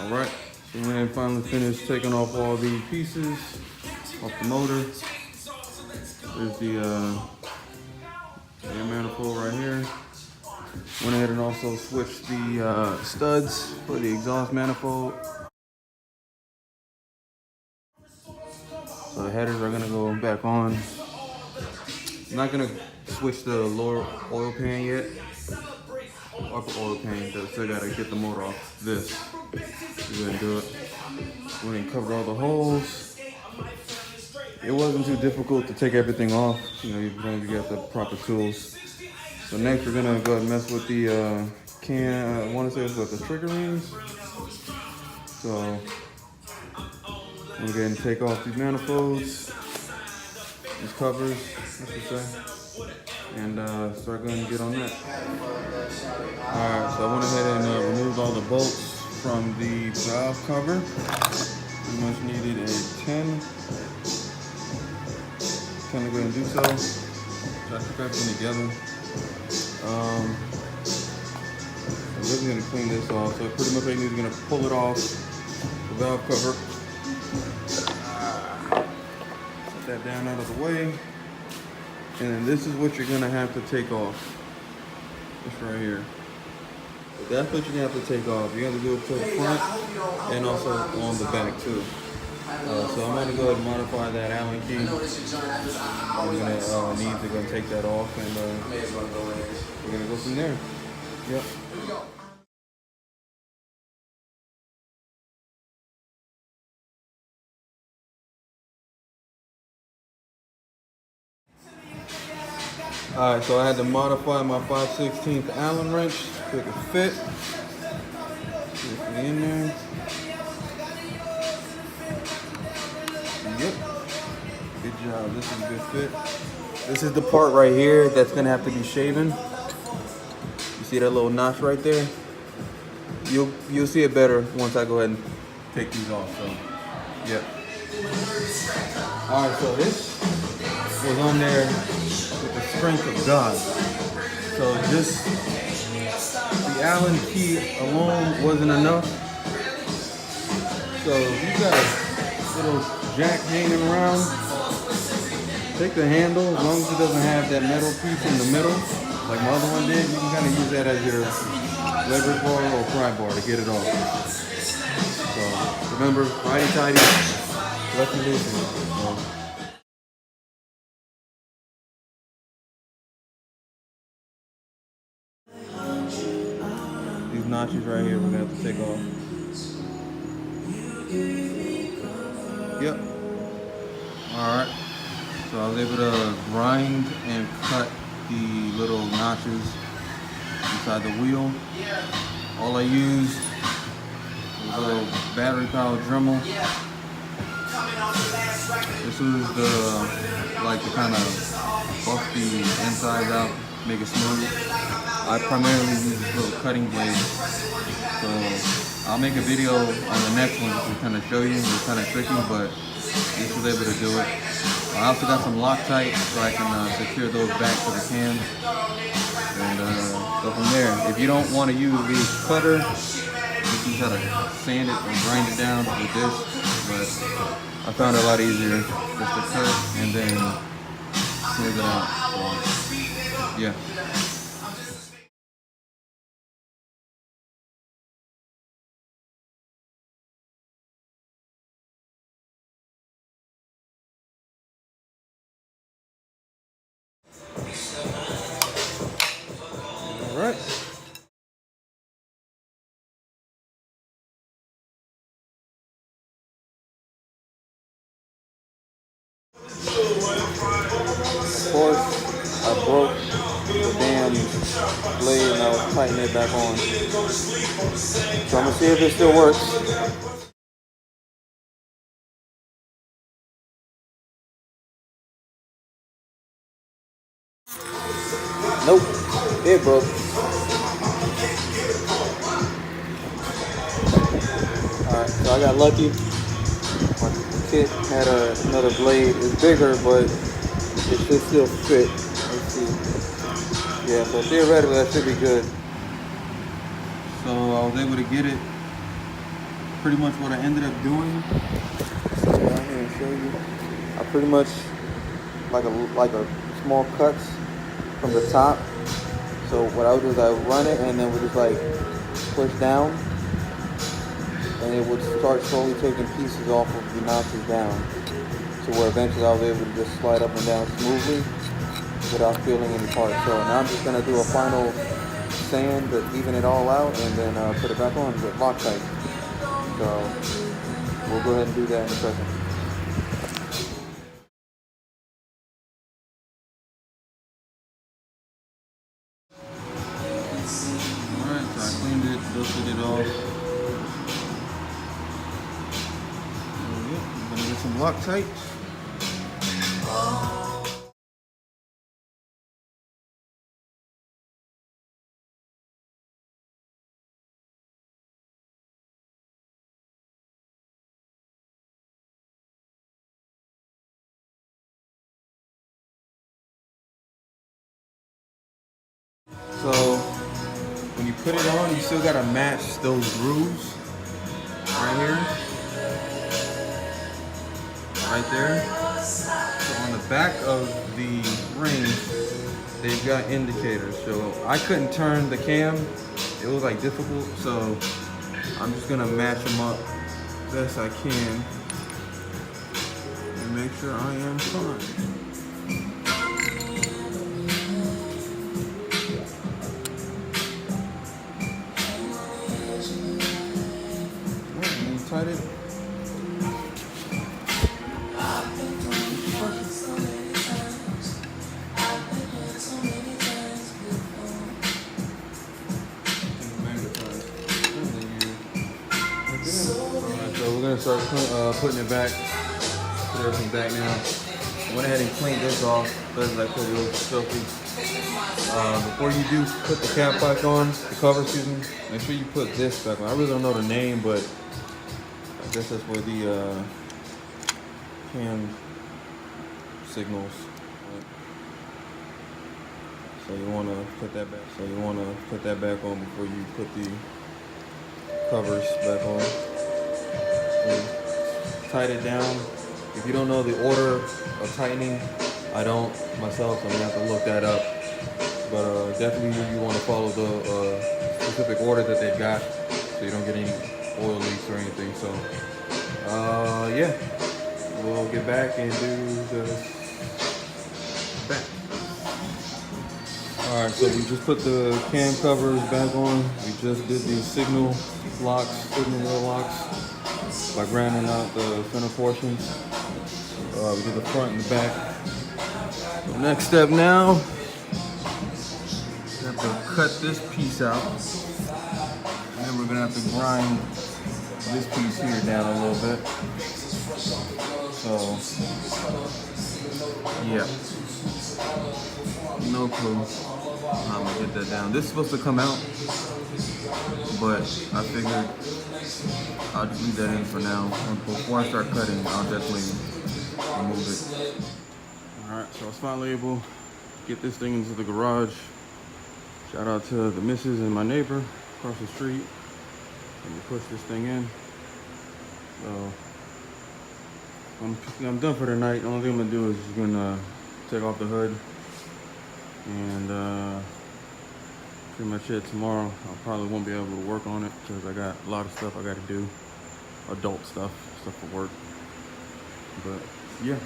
Alright, so we have finally finished taking off all the pieces off the motor. There's the air manifold right here. Went ahead and also switched the studs for the exhaust manifold. So the headers are gonna go back on. I'm not gonna switch the lower oil pan yet. Upper oil pan, because I still gotta get the motor off this. We're gonna do it. Went and covered all the holes. It wasn't too difficult to take everything off. You know, you got the proper tools. So next we're gonna go ahead and mess with the I want to say it's what, the trigger rings. So I'm gonna go ahead and take off these manifolds, these covers, I should say, and start going to get on that. Alright, so I went ahead and removed all the bolts from the valve cover. Pretty much needed a 10. Kind of go ahead and do so. Try to keep everything together. I'm just going to clean this off. So pretty much what you're going to pull it off the valve cover. Put that down out of the way. And then this is what you're going to have to take off. This right here. So that's what you're going to have to take off. You have to do it to the front and also on the back too. So I'm going to go ahead and modify that Allen key. I'm going to need to go take that off, and we're going to go from there. Yep. Alright, so I had to modify my 5/16 Allen wrench so it could fit. Get it in there. Yep. Good job. This is a good fit. This is the part right here that's gonna have to be shaven. You see that little notch right there? You'll see it better once I go ahead and take these off. So, yep. All right. So this was on there with the strength of God. So just the Allen key alone wasn't enough. So you got a little jack hanging around, take the handle, as long as it doesn't have that metal piece in the middle, like my other one did, you can kind of use that as your leverage bar or pry bar to get it off. So remember, righty-tighty, lefty-loosey. These notches right here, we're gonna have to take off. Yep. Alright. So I was able to grind and cut the little notches inside the wheel. All I used was a little battery powered Dremel. This was the kind of buff the insides out, make it smooth. I primarily use this little cutting blade. So I'll make a video on the next one to kind of show you. It's kind of tricky, but this was able to do it. I also got some Loctite so I can secure those back to the cam and go from there. If you don't want to use the cutter, you can try to sand it or grind it down with this, but I found it a lot easier just to cut and then smooth it out. So, yeah. All right. Of course, I broke the damn blade and I was tightening it back on. So I'm gonna see if it still works. Nope, it broke. Alright, so I got lucky. My kit had another blade. It's bigger, but it should still fit. Let's see. Yeah, so theoretically that should be good. So I was able to get it pretty much what I ended up doing. Down here and show you. I pretty much like a small cuts from the top. So what I would do is I would run it and then would just like push down, and it would start slowly taking pieces off of the notches down, to where eventually I was able to just slide up and down smoothly without feeling any parts. So now I'm just gonna do a final sand to even it all out, and then put it back on with Loctite. So we'll go ahead and do that in a second. Alright, so I cleaned it, dusted it off. I'm gonna get some Loctite. So when you put it on, you still gotta match those grooves right here, right there. So on the back of the ring, they've got indicators. So I couldn't turn the cam; it was like difficult. So I'm just gonna match them up best I can and make sure I am fine. Tight it. Alright, so we're gonna start putting it back. Put everything back now. I went ahead and cleaned this off because I could look filthy. Before you do put the cap back on, the cover, excuse me, make sure you put this back on. I really don't know the name, but I guess that's where the cam signals. So you want to put that back. So you want to put that back on before you put the covers back on. So tight it down. If you don't know the order of tightening, I don't myself, so I'm gonna have to look that up. But definitely you want to follow the specific order that they've got, so you don't get any oil leaks or anything. So yeah, we'll get back and do the back. All right, so we just put the cam covers back on. We just did the signal wheel locks by grinding out the center portions. We did the front and the back. So next step now, we have to cut this piece out, and then we're gonna have to grind this piece here down a little bit. So yeah, no clue how I'm gonna get that down. This is supposed to come out, but I figured I'll just leave that in for now. Before I start cutting, I'll definitely remove it. Alright, so I was finally able to get this thing into the garage. Shout out to the missus and my neighbor across the street. Let me push this thing in. So I'm done for the night. The only thing I'm gonna do is just gonna take off the hood, and pretty much it. Tomorrow I probably won't be able to work on it because I got a lot of stuff I got to do, adult stuff for work. But yeah.